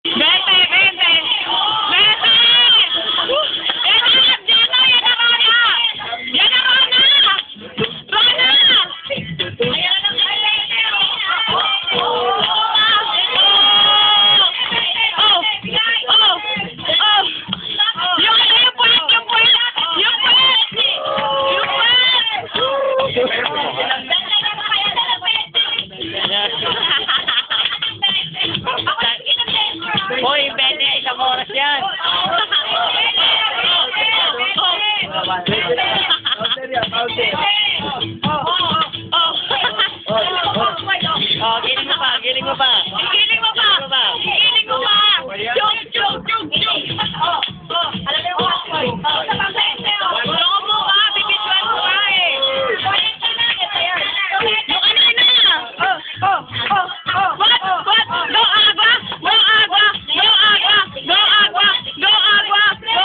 Vente, vente. Vente! Yan na, Rona! Yan na, Rona! Rona! Ayan na, Hoy, Bene, isang oras yan. Oh, giling mo pa, giling mo pa. Giling mo pa! Giling mo pa! Jog, jog, jog, jog! Alam mo yung sa pang-sente, Tulungan mo ka, bibisuan mo ka eh! Yung kanina! What? Go agua! Go agua! Go agua! Go agua! Go agua! Go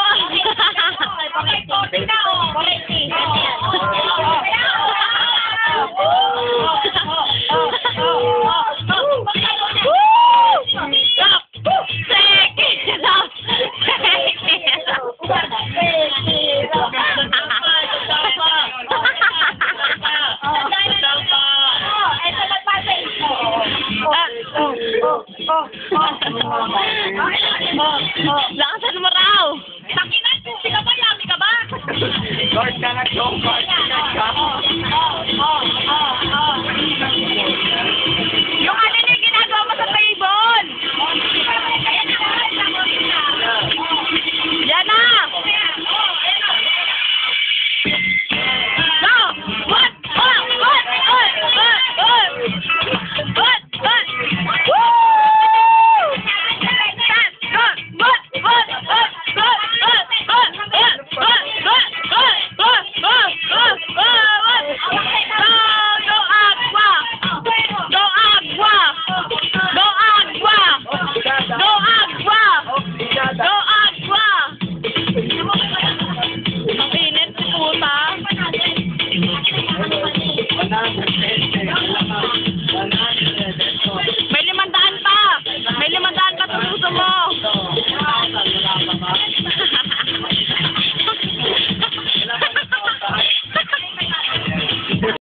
Lakasan mo raw! Takinan, sino ba? Yami ka ba? Guard ka na, Joe. Guard ka na.